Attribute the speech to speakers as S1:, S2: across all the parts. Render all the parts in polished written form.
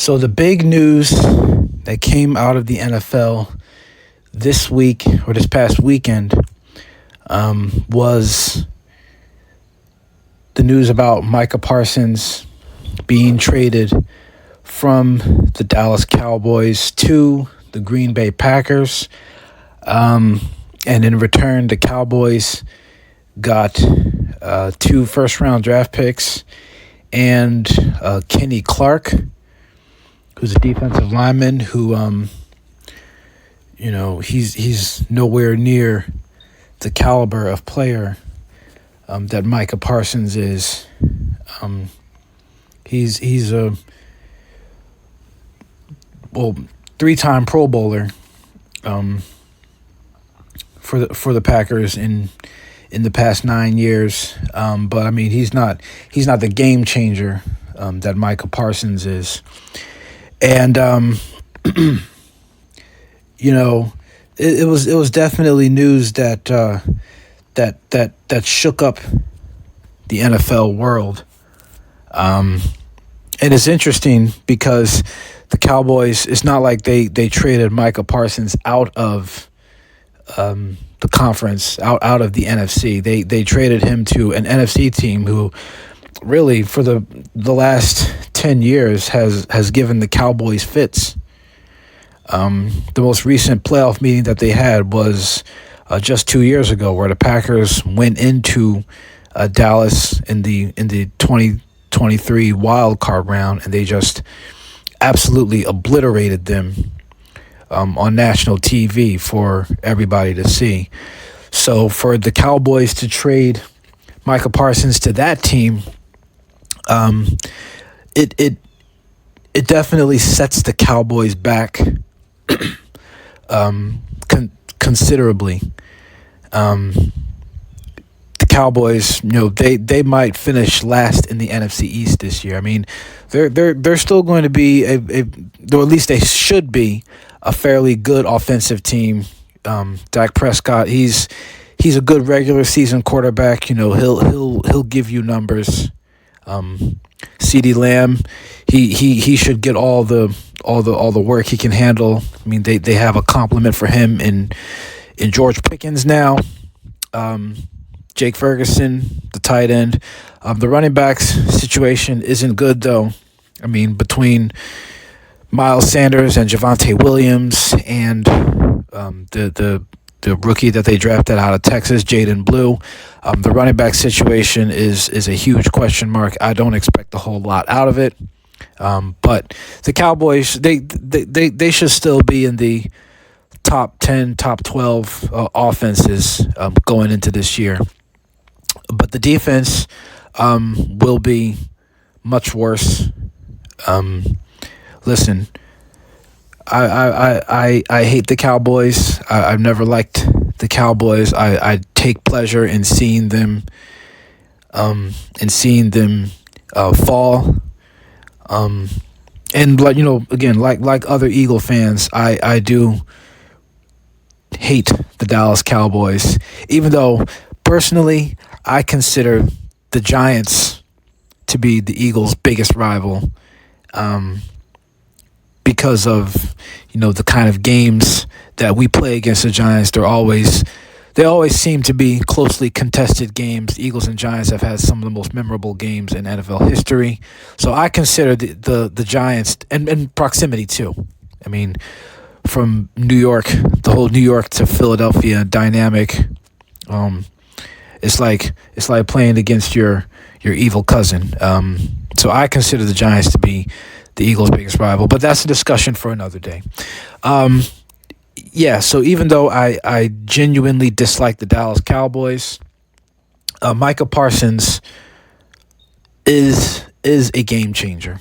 S1: So the big news that came out of the NFL this week or this past weekend was the news about Micah Parsons being traded from the Dallas Cowboys to the Green Bay Packers. And in return, the Cowboys got 2 first-round draft picks and Kenny Clark, who's a defensive lineman who, he's nowhere near the caliber of player that Micah Parsons is. He's a 3-time Pro Bowler for the Packers in the past 9 years. But I mean, he's not the game changer that Micah Parsons is. And it was definitely news that shook up the NFL world. And it's interesting because the Cowboys, it's not like they traded Micah Parsons out of the conference, out of the NFC. They traded him to an NFC team who really for the last 10 years has given the Cowboys fits. The most recent playoff meeting that they had was just 2 years ago, where the Packers went into Dallas in the 2023 wild card round, and they just absolutely obliterated them on national TV for everybody to see. So for the Cowboys to trade Micah Parsons to that team, it definitely sets the Cowboys back considerably. The Cowboys, they might finish last in the NFC East this year. I mean, they're still going to be or at least they should be a fairly good offensive team. Dak Prescott, he's a good regular season quarterback. He'll give you numbers. CeeDee Lamb, he should get all the work he can handle. I mean, they have a compliment for him in George Pickens now. Jake Ferguson, the tight end. The running backs situation isn't good though. I mean, between Miles Sanders and Javonte Williams and the rookie that they drafted out of Texas, Jaden Blue, the running back situation is a huge question mark. I don't expect a whole lot out of it. But the Cowboys, they should still be in the top 10, top 12 offenses going into this year. But the defense will be much worse. Listen, I hate the Cowboys. I've never liked the Cowboys. I take pleasure in seeing them fall. And like other Eagle fans, I do hate the Dallas Cowboys, even though personally I consider the Giants to be the Eagles' biggest rival, because of the kind of games that we play against the Giants. They always seem to be closely contested games. Eagles and Giants have had some of the most memorable games in NFL history. So I consider the Giants, and proximity too. I mean, from New York, the whole New York to Philadelphia dynamic, it's like playing against your evil cousin. So I consider the Giants to be the Eagles' biggest rival, but that's a discussion for another day. So even though I genuinely dislike the Dallas Cowboys, Micah Parsons is a game changer.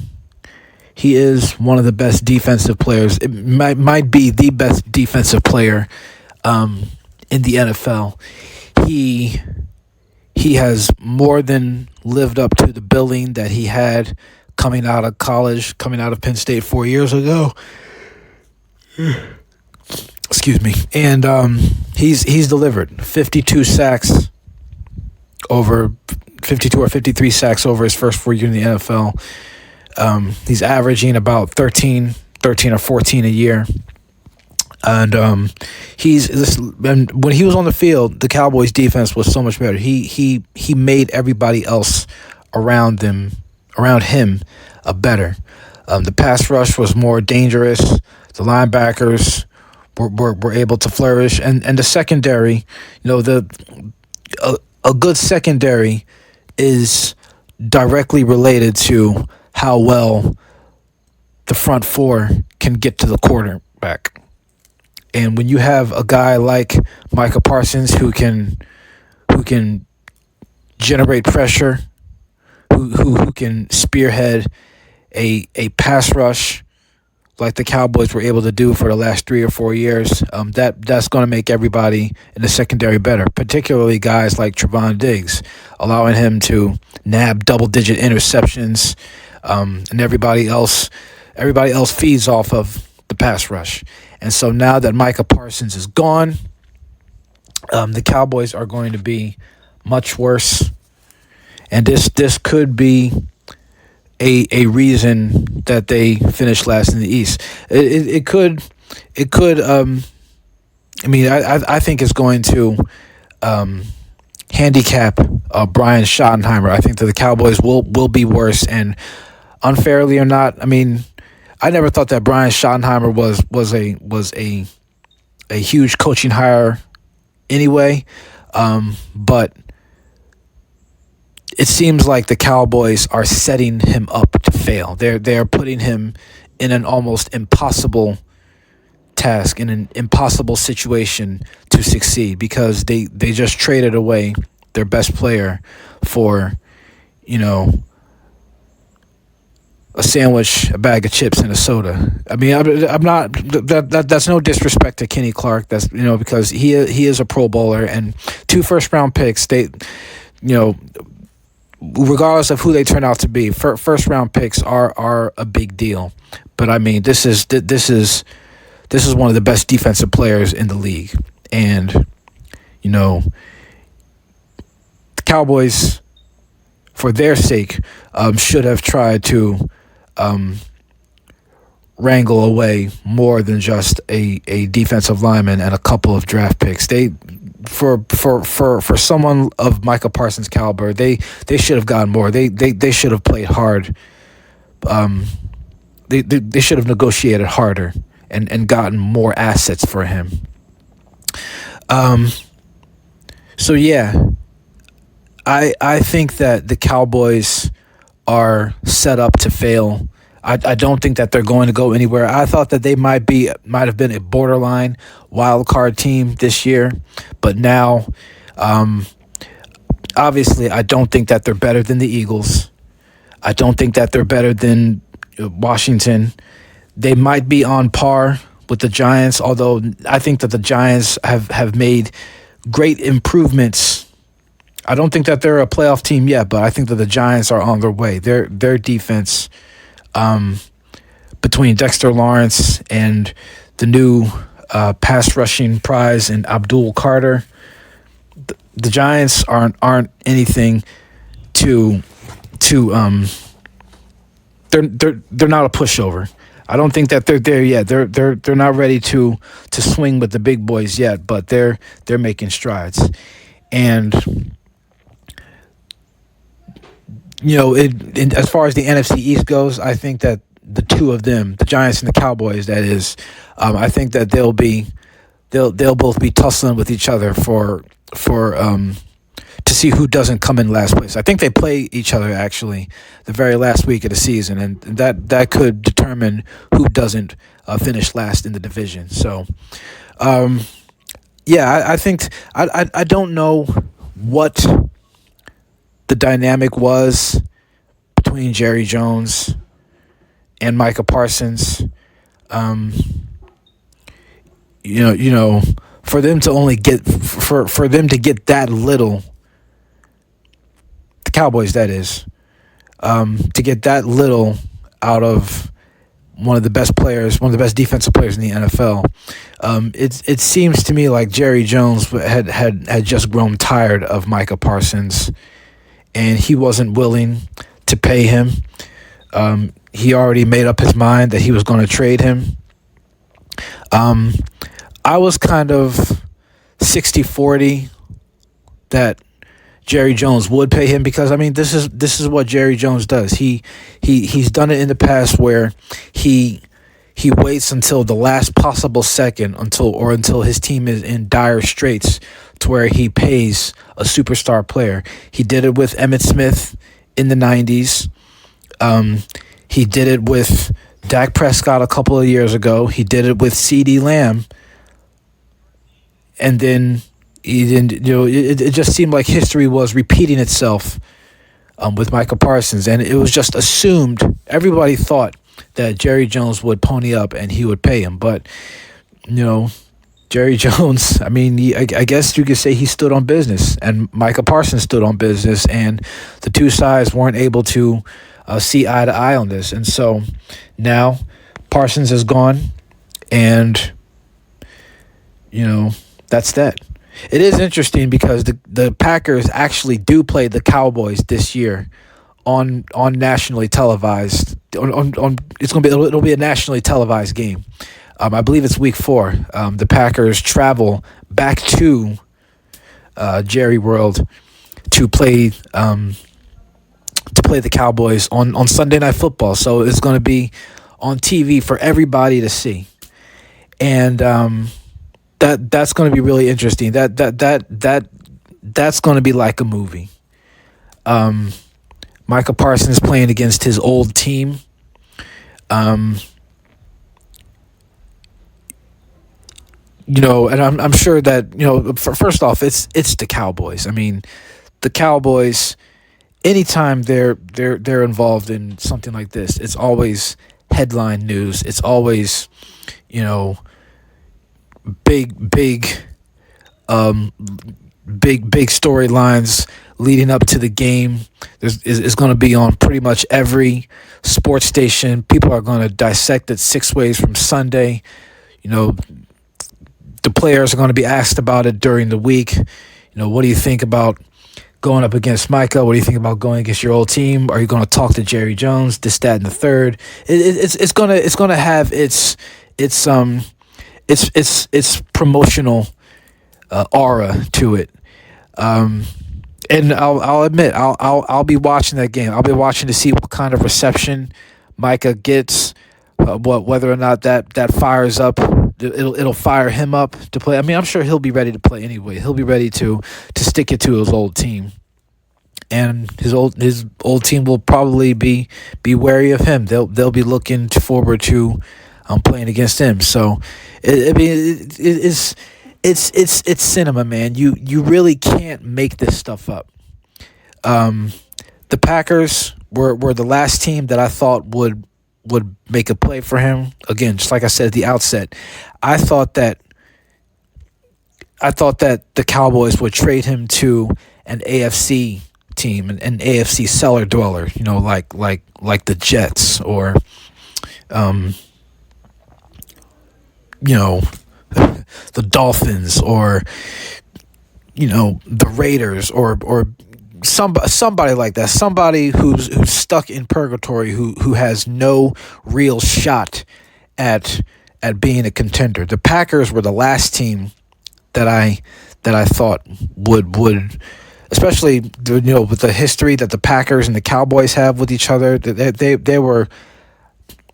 S1: He is one of the best defensive players. It might be the best defensive player in the NFL. He has more than lived up to the billing that he had coming out of college, coming out of Penn State 4 years ago. Excuse me. And he's delivered 52 sacks over 52 or 53 sacks over his first 4 years in the NFL. He's averaging about 13 or 14 a year. And and when he was on the field, the Cowboys defense was so much better. He made everybody else around him better. The pass rush was more dangerous. The linebackers were able to flourish, and the secondary, a good secondary is directly related to how well the front four can get to the quarterback. And when you have a guy like Micah Parsons who can generate pressure, who can spearhead a pass rush like the Cowboys were able to do for the last 3 or 4 years, that's going to make everybody in the secondary better, particularly guys like Trevon Diggs, allowing him to nab double-digit interceptions, and everybody else feeds off of the pass rush. And so now that Micah Parsons is gone, the Cowboys are going to be much worse, and this could be a reason that they finished last in the East. It could. I think it's going to handicap Brian Schottenheimer. I think that the Cowboys will be worse, and unfairly or not, I never thought that Brian Schottenheimer was a huge coaching hire anyway, but it seems like the Cowboys are setting him up to fail. They're putting him in an almost impossible task, in an impossible situation to succeed, because they just traded away their best player for, a sandwich, a bag of chips, and a soda. I'm not. That's no disrespect to Kenny Clark. That's because he is a Pro Bowler, and 2 first-round picks. Regardless of who they turn out to be, first-round picks are a big deal. But this is one of the best defensive players in the league, and the Cowboys, for their sake, should have tried to wrangle away more than just a defensive lineman and a couple of draft picks. For someone of Micah Parsons' caliber, they should have gotten more. They should have played hard. They should have negotiated harder and gotten more assets for him. So yeah, I think that the Cowboys are set up to fail. I don't think that they're going to go anywhere. I thought that they might have been a borderline wild card team this year, but now, obviously, I don't think that they're better than the Eagles. I don't think that they're better than Washington. They might be on par with the Giants, although I think that the Giants have made great improvements. I don't think that they're a playoff team yet, but I think that the Giants are on their way. Their defense, between Dexter Lawrence and the new pass rushing prize in Abdul Carter, the Giants aren't anything to they're not a pushover. I don't think that they're there yet. They're not ready to swing with the big boys yet, but they're making strides. And as far as the NFC East goes, I think that the two of them, the Giants and the Cowboys, that is, I think that they'll both be tussling with each other for to see who doesn't come in last place. I think they play each other actually the very last week of the season, and that could determine who doesn't finish last in the division. So, I think I don't know what the dynamic was between Jerry Jones and Micah Parsons. For them to only get for them to get that little, the Cowboys, that is, to get that little out of one of the best players, one of the best defensive players in the NFL. It seems to me like Jerry Jones had just grown tired of Micah Parsons, and he wasn't willing to pay him. he already made up his mind that he was going to trade him. I was kind of 60-40 that Jerry Jones would pay him, because I mean this is what Jerry Jones does. He's done it in the past where he waits until the last possible second until his team is in dire straits to where he pays a superstar player. He did it with Emmitt Smith in the 90s. He did it with Dak Prescott a couple of years ago. He did it with CeeDee Lamb. And then he didn't, it just seemed like history was repeating itself with Micah Parsons. And it was just assumed, everybody thought that Jerry Jones would pony up and he would pay him. But, Jerry Jones, I mean, I guess you could say he stood on business, and Micah Parsons stood on business, and the two sides weren't able to see eye to eye on this. And so now Parsons is gone, and, that's that. It is interesting because the Packers actually do play the Cowboys this year on nationally televised. It'll be a nationally televised game. I believe it's week 4. The Packers travel back to Jerry World to play the Cowboys on Sunday Night Football. So it's going to be on TV for everybody to see, and that's going to be really interesting. That's going to be like a movie. Micah Parsons playing against his old team. And I'm sure that first off, it's the Cowboys. I mean, the Cowboys, anytime they're involved in something like this, it's always headline news. It's always big storylines leading up to the game. It's going to be on pretty much every sports station. People are going to dissect it 6 ways from Sunday. The players are going to be asked about it during the week. What do you think about going up against Micah? What do you think about going against your old team? Are you going to talk to Jerry Jones? This, that, and the third. It's gonna have its promotional aura to it. And I'll admit I'll be watching that game. I'll be watching to see what kind of reception Micah gets. Whether or not that fires up, it'll fire him up to play. I mean, I'm sure he'll be ready to play anyway. He'll be ready to stick it to his old team, and his old team will probably be wary of him. They'll be looking forward to playing against him. So, it's cinema, man. You really can't make this stuff up. The Packers were the last team that I thought would make a play for him. Again, just like I said at the outset, I thought that the Cowboys would trade him to an AFC team, an AFC cellar dweller, like the Jets or the Dolphins or the Raiders or somebody like that, somebody who's stuck in purgatory, who has no real shot at being a contender. The Packers were the last team that I thought would especially with the history that the Packers and the Cowboys have with each other. They were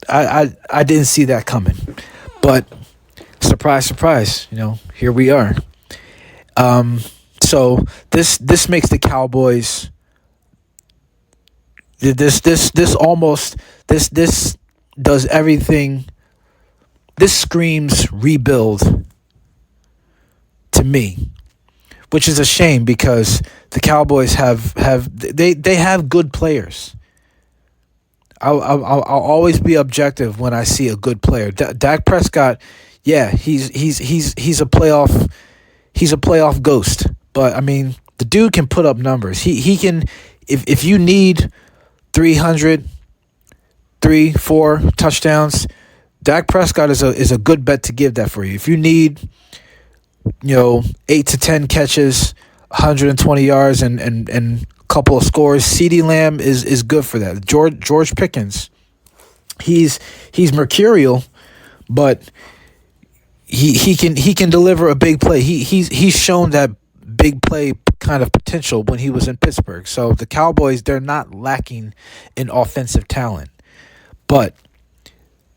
S1: I didn't see that coming, but surprise, here we are. So this makes the Cowboys this does everything. This screams rebuild to me, which is a shame because the Cowboys have good players. I'll always be objective when I see a good player. Dak Prescott, yeah, he's a playoff ghost. But I mean, the dude can put up numbers. He can, if you need 300, 4 touchdowns, Dak Prescott is a good bet to give that for you. If you need 8 to 10 catches, 120 yards, and a couple of scores, CeeDee Lamb is good for that. George Pickens, he's mercurial, but he can deliver a big play. He's shown that big play kind of potential when he was in Pittsburgh. So the Cowboys, they're not lacking in offensive talent, but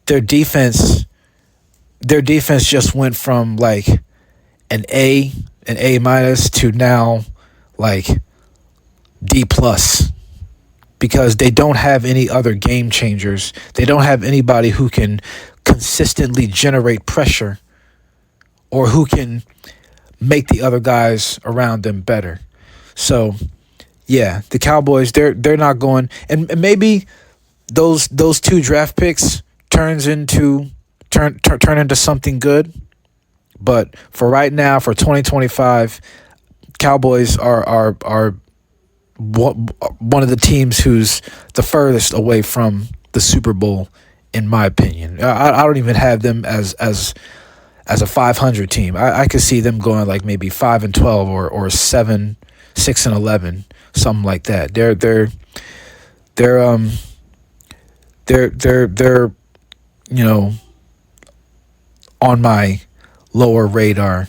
S1: their defense just went from like an A minus to now like D plus, because they don't have any other game changers. They don't have anybody who can consistently generate pressure or who can make the other guys around them better. So, yeah, the Cowboys, they're not going, and maybe those two draft picks turn into something good. But for right now, for 2025, Cowboys are one of the teams who's the furthest away from the Super Bowl, in my opinion. I don't even have them as a 500 team. I could see them going like maybe 5-12 or 6-11, something like that. They're on my lower radar.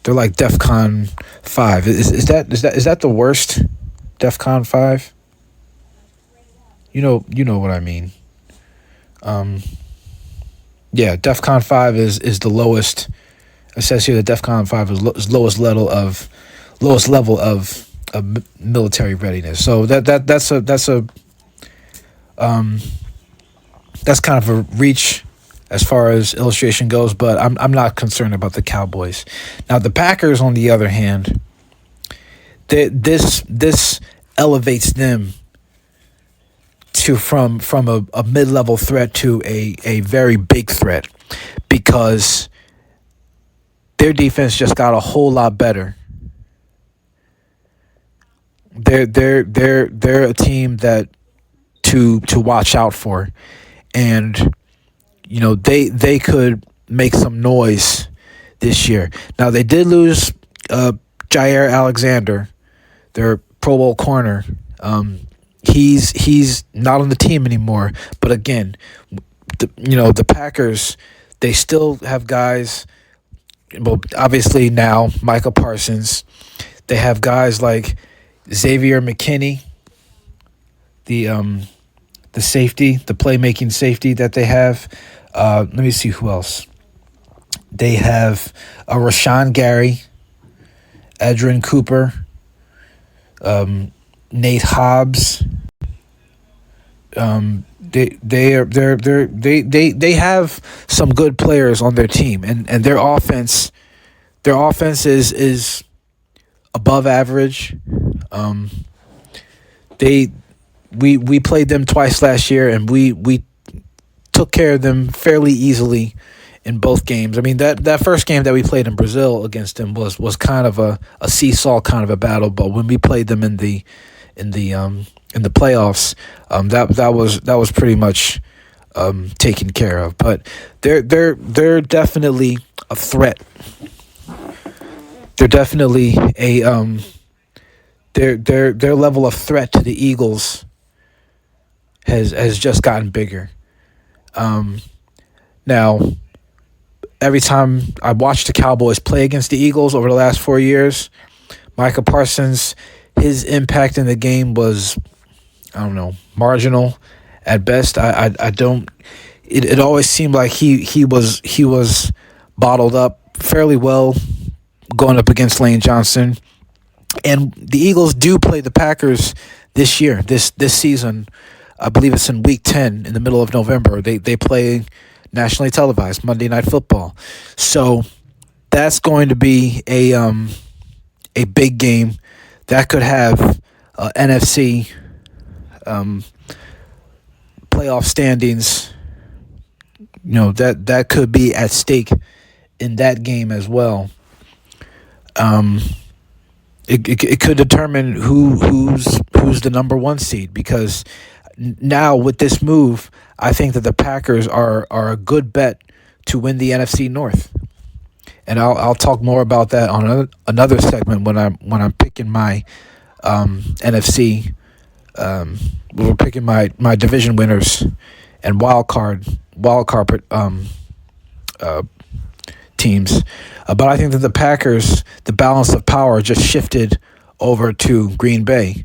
S1: They're like DEFCON 5. Is that the worst? DEFCON 5? You know what I mean. Yeah, DEFCON 5 is the lowest. It says here that DEFCON 5 is lowest level of military readiness. So that's kind of a reach as far as illustration goes, but I'm not concerned about the Cowboys. Now the Packers, on the other hand, this elevates them to from a mid-level threat to a very big threat, because their defense just got a whole lot better. They're a team that to watch out for, and they could make some noise this year. Now they did lose Jair Alexander, their Pro Bowl corner. He's not on the team anymore. But again, the Packers, they still have guys. Well, obviously now Micah Parsons. They have guys like Xavier McKinney, the safety, the playmaking safety that they have. Let me see who else. They have Rashawn Gary, Edrin Cooper, Nate Hobbs. They have some good players on their team, and their offense is above average. We played them twice last year, and we took care of them fairly easily in both games. I mean, that first game that we played in Brazil against them was kind of a seesaw kind of a battle, but when we played them in the playoffs, that was pretty much taken care of. But they're definitely a threat. They're definitely their level of threat to the Eagles has just gotten bigger. Now, every time I watched the Cowboys play against the Eagles over the last 4 years, Micah Parsons, his impact in the game was, I don't know, marginal at best. I don't. It always seemed like he was bottled up fairly well going up against Lane Johnson. And the Eagles do play the Packers this year, this season. I believe it's in Week 10 in the middle of November. They play nationally televised Monday Night Football. So that's going to be a big game that could have NFC playoff standings. That could be at stake in that game as well. It could determine who's the number one seed, because now with this move, I think that the Packers are a good bet to win the NFC North, and I'll talk more about that on another segment when I'm picking my NFC. We're picking my division winners and wild card teams. But I think that the Packers, the balance of power just shifted over to Green Bay.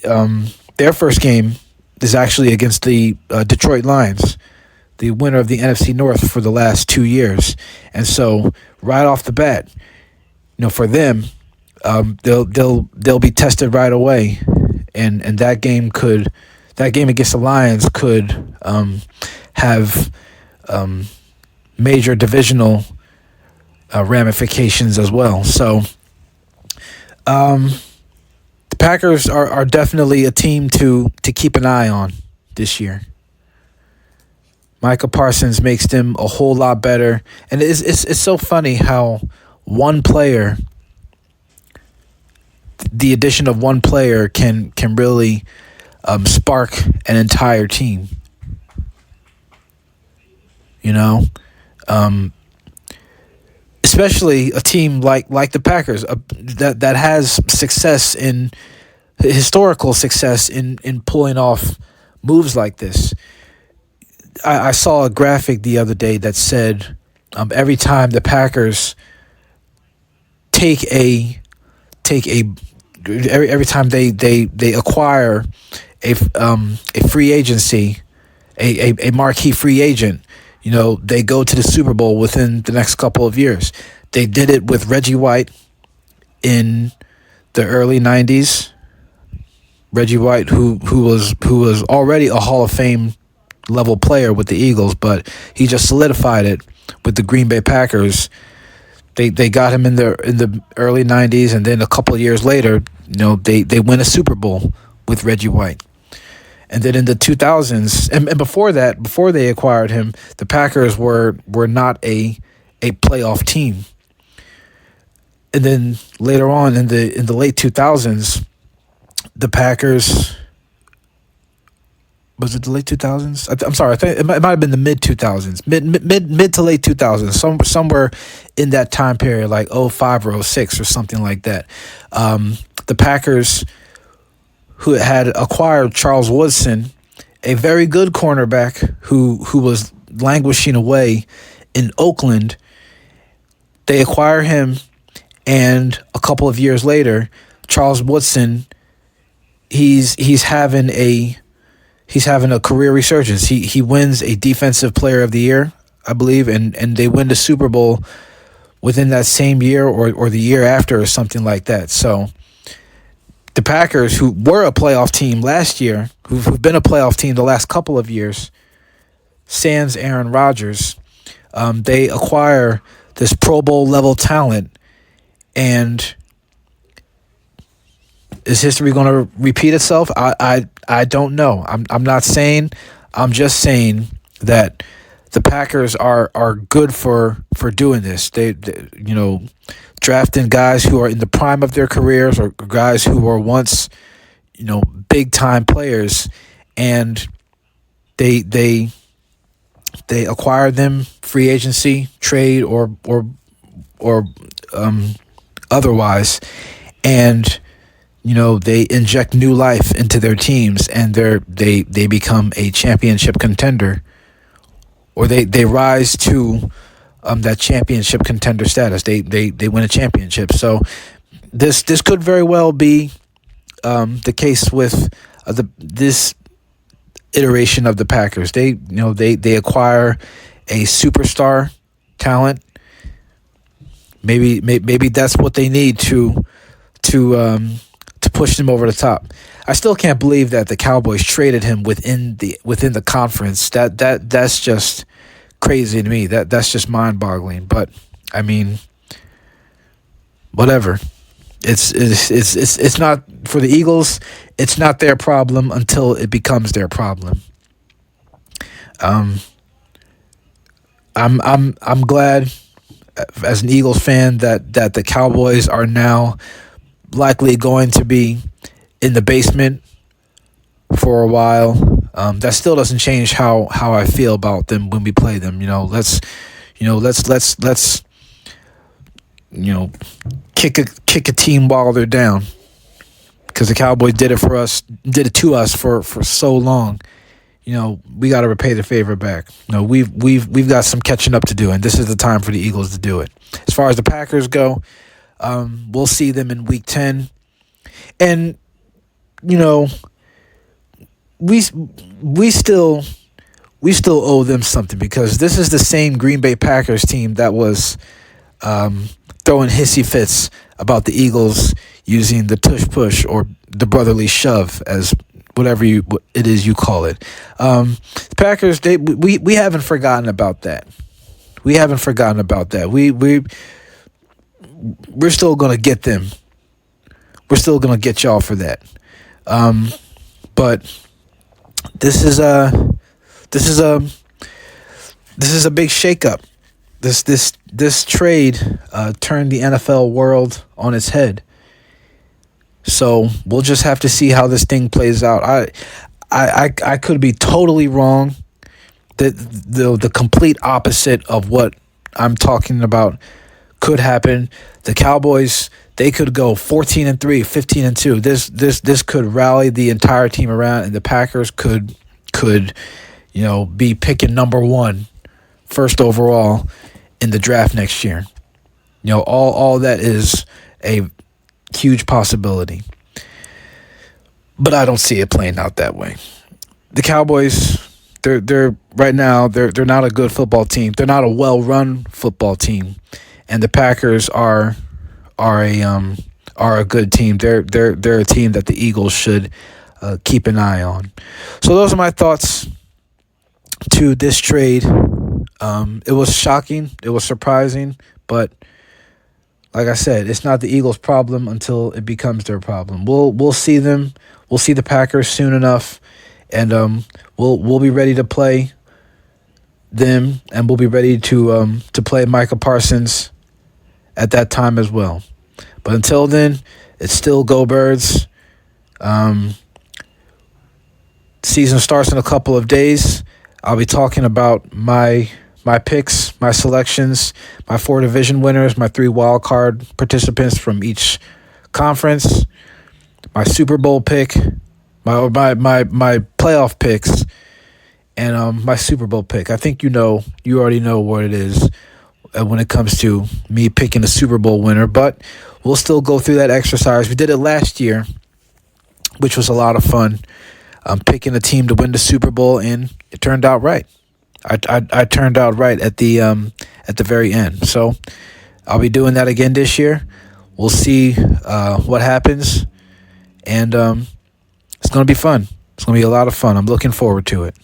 S1: Their first game is actually against the Detroit Lions, the winner of the NFC North for the last 2 years. And so right off the bat, for them, they'll be tested right away, and that game against the Lions could have major divisional ramifications as well. So the Packers are definitely a team to keep an eye on this year. Micah Parsons makes them a whole lot better, and it's so funny how one player, the addition of one player can really spark an entire team. Especially a team like the Packers that has historical success in pulling off moves like this. I saw a graphic the other day that said every time the Packers every time they acquire a free agency, a marquee free agent, they go to the Super Bowl within the next couple of years. They did it with Reggie White in the early 90s. Reggie White, who was already a Hall of Fame level player with the Eagles, but he just solidified it with the Green Bay Packers. They got him in the early 90s, and then a couple of years later, they win a Super Bowl with Reggie White. And then in the 2000s, and before that, before they acquired him, the Packers were not a playoff team. And then later on in the late 2000s, the Packers, was it the late 2000s? I'm sorry, I think it might have been the mid 2000s, mid to late 2000s, somewhere in that time period, like 05 or 06 or something like that. The Packers, who had acquired Charles Woodson, a very good cornerback who was languishing away in Oakland. They acquire him, and a couple of years later, Charles Woodson, he's having a career resurgence. He wins a Defensive Player of the Year, I believe, and they win the Super Bowl within that same year or the year after or something like that. So the Packers, who were a playoff team last year, who've been a playoff team the last couple of years, sans Aaron Rodgers, they acquire this Pro Bowl level talent, and is history going to repeat itself? I don't know. I'm not saying. I'm just saying that the Packers are good for doing this. They drafting guys who are in the prime of their careers or guys who were once big time players, and they acquire them free agency, trade, or otherwise, and they inject new life into their teams, and they become a championship contender, or they rise to that championship contender status. They win a championship. So this could very well be the case with this iteration of the Packers. They acquire a superstar talent. Maybe that's what they need to push them over the top. I still can't believe that the Cowboys traded him within the conference. That's just crazy to me. That's just mind-boggling. But I mean, whatever. It's not for the Eagles. It's not their problem until it becomes their problem. I'm glad as an Eagles fan that the Cowboys are now likely going to be in the basement for a while. That still doesn't change how I feel about them when we play them. Let's kick a team while they're down, because the Cowboys did it to us for so long. we got to repay the favor back. We've got some catching up to do, and this is the time for the Eagles to do it. As far as the Packers go, we'll see them in Week 10, and we we still owe them something, because this is the same Green Bay Packers team that was throwing hissy fits about the Eagles using the tush push or the brotherly shove, as whatever it is you call it. The Packers, we haven't forgotten about that. We haven't forgotten about that. We're still gonna get them. We're still gonna get y'all for that. But this is a big shakeup. This trade turned the NFL world on its head. So we'll just have to see how this thing plays out. I could be totally wrong. The complete opposite of what I'm talking about could happen. The Cowboys, they could go 14-3, 15-2. This could rally the entire team around, and the Packers could be picking number 1, first overall in the draft next year. All that is a huge possibility. But I don't see it playing out that way. The Cowboys, they're right now they're not a good football team. They're not a well-run football team, and the Packers are a good team. They're a team that the Eagles should keep an eye on. So those are my thoughts to this trade. It was shocking. It was surprising, but like I said, it's not the Eagles' problem until it becomes their problem. We'll see them. We'll see the Packers soon enough, and we'll be ready to play them, and we'll be ready to play Micah Parsons at that time as well. But until then, it's still Go Birds. Season starts in a couple of days. I'll be talking about my picks, my selections, my 4 division winners, my 3 wild card participants from each conference, my Super Bowl pick, my playoff picks, and my Super Bowl pick. I think you already know what it is when it comes to me picking a Super Bowl winner, but we'll still go through that exercise. We did it last year, which was a lot of fun. Picking a team to win the Super Bowl, and it turned out right. I turned out right at the very end. So I'll be doing that again this year. We'll see what happens, and it's going to be fun. It's going to be a lot of fun. I'm looking forward to it.